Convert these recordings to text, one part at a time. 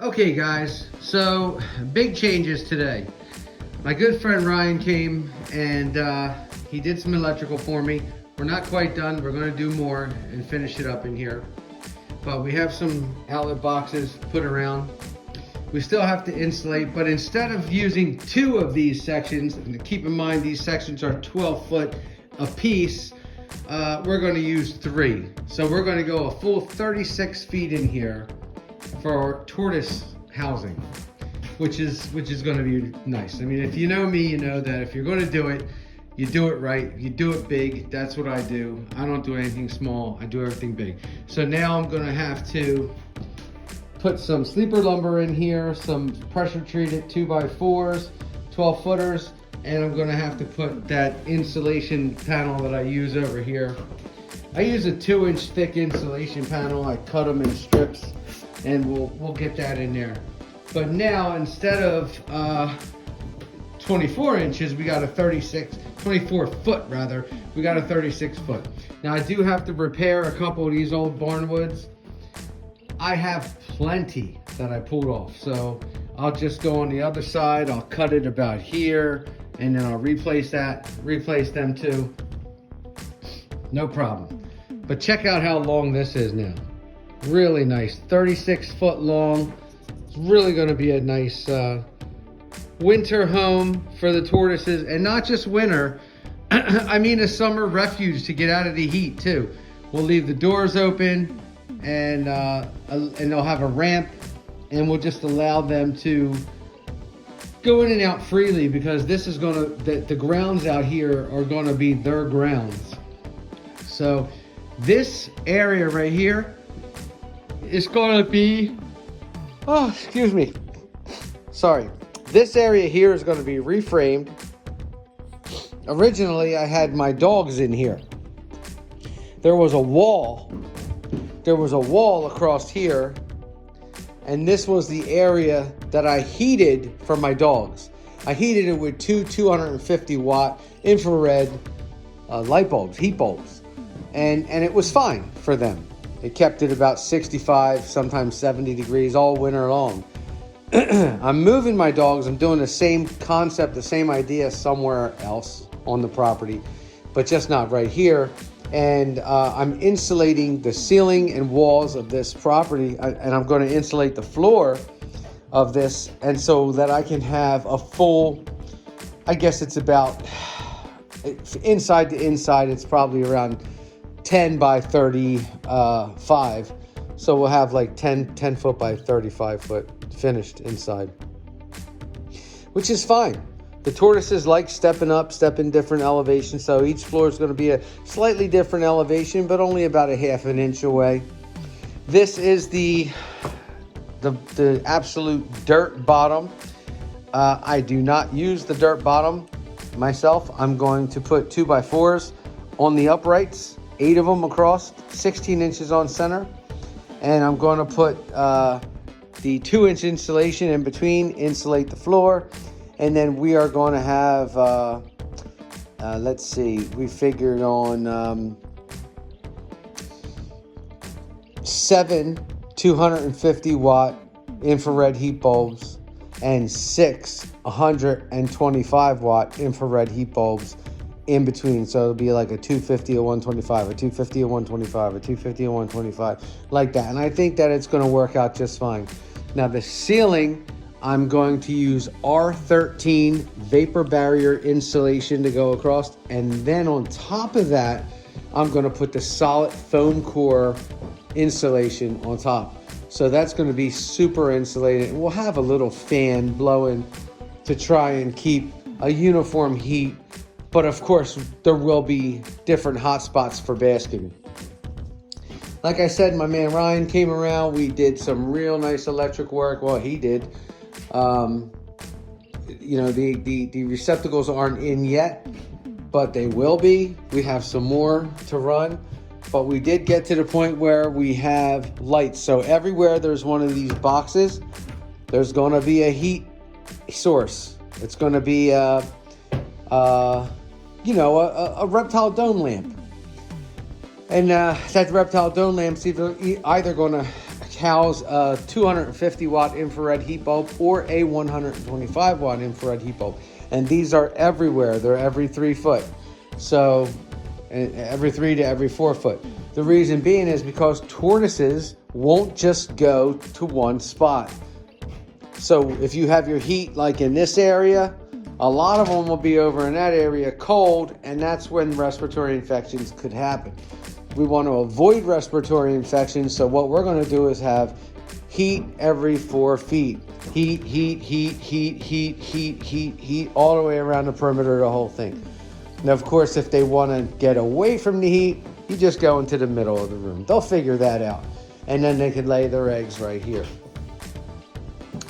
Okay guys, so big changes today. My good friend Ryan came and he did some electrical for me. We're not quite done. We're going to do more and finish it up in here. But we have some outlet boxes put around. We still have to insulate, but instead of using 2 of these sections, and keep in mind these sections are 12 foot a piece, we're going to use 3. So we're going to go a full 36 feet in here for tortoise housing, which is going to be nice. I mean, if you know me, you know that if you're going to do it, you do it right, you do it big. That's what I do. I don't do anything small, I do everything big. So now I'm going to have to put some sleeper lumber in here, some pressure treated 2x4s, 12 footers, and I'm going to have to put that insulation panel that I use over here. I use a 2-inch thick insulation panel. I cut them in strips, and we'll get that in there. But now instead of 24 inches, we got a 24 foot rather. We got a 36 foot. Now I do have to repair a couple of these old barnwoods. I have plenty that I pulled off, so I'll just go on the other side. I'll cut it about here, and then I'll replace them too. No problem. But check out how long this is now. Really nice, 36 foot long. It's really going to be a nice winter home for the tortoises, and not just winter. I mean a summer refuge to get out of the heat too. We'll leave the doors open, and they'll have a ramp, and we'll just allow them to go in and out freely, because this is gonna the grounds out here are gonna be their grounds. So this area right here is gonna be, oh, excuse me, sorry. This area here is gonna be reframed. Originally, I had my dogs in here. There was a wall across here, and this was the area that I heated for my dogs. I heated it with 2 250 watt infrared light bulbs, heat bulbs, and it was fine for them. It kept it about 65, sometimes 70 degrees all winter long. I'm moving my dogs. I'm doing the same concept, the same idea somewhere else on the property, but just not right here. And I'm insulating the ceiling and walls of this property, and I'm going to insulate the floor of this, and so that I can have a full, I guess it's about, inside to inside, it's probably around 10 by 35. So we'll have like 10 foot by 35 foot finished inside, which is fine. The tortoises like stepping up, stepping different elevations, so each floor is going to be a slightly different elevation, but only about a ½ an inch away. This is the absolute dirt bottom. I do not use the dirt bottom myself. I'm going to put 2x4s on the uprights, 8 of them across, 16 inches on center, and I'm going to put the 2-inch insulation in between, insulate the floor. And then we are going to have, let's see, we figured on 7 250 watt infrared heat bulbs and 6 125 watt infrared heat bulbs in between. So it'll be like a 250, a 125, a 250, a 125, a 250, a 125, like that. And I think that it's going to work out just fine. Now the ceiling, I'm going to use R13 vapor barrier insulation to go across, and then on top of that, I'm going to put the solid foam core insulation on top. So that's going to be super insulated. We'll have a little fan blowing to try and keep a uniform heat, but of course there will be different hot spots for basking. Like I said, my man Ryan came around. We did some real nice electric work. Well, he did. You know, the receptacles aren't in yet, but they will be. We have some more to run, but we did get to the point where we have lights. So everywhere there's one of these boxes, there's going to be a heat source. It's going to be a reptile dome lamp. And that reptile dome lamp's either going to house a 250 watt infrared heat bulb or a 125 watt infrared heat bulb. And these are everywhere. They're every 3 foot. So every 3 to every 4 foot. The reason being is because tortoises won't just go to one spot. So if you have your heat like in this area, a lot of them will be over in that area cold, and that's when respiratory infections could happen. We want to avoid respiratory infections, so what we're going to do is have heat every 4 feet. Heat, heat, heat, heat, heat, heat, heat, heat, all the way around the perimeter of the whole thing. Now, of course, if they want to get away from the heat, you just go into the middle of the room. They'll figure that out. And then they can lay their eggs right here.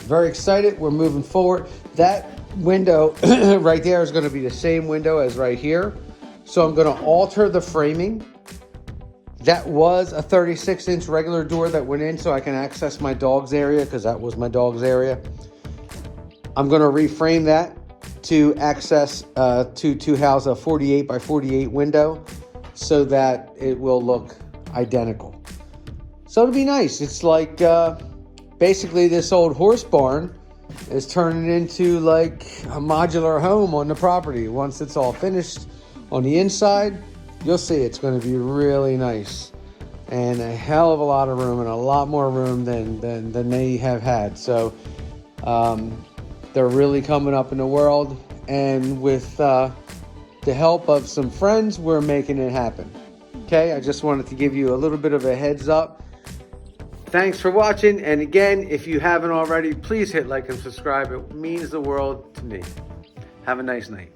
Very excited. We're moving forward. That window right there is going to be the same window as right here. So I'm going to alter the framing. That was a 36-inch regular door that went in so I can access my dog's area, because that was my dog's area. I'm going to reframe that to access to house a 48 by 48 window so that it will look identical. So it'll be nice. It's like basically this old horse barn is turning into like a modular home on the property. Once it's all finished on the inside, you'll see it's going to be really nice and a hell of a lot of room, and a lot more room than they have had. So they're really coming up in the world, and with the help of some friends, we're making it happen. Okay, I just wanted to give you a little bit of a heads up. Thanks for watching, and again, if you haven't already, please hit like and subscribe. It means the world to me. Have a nice night.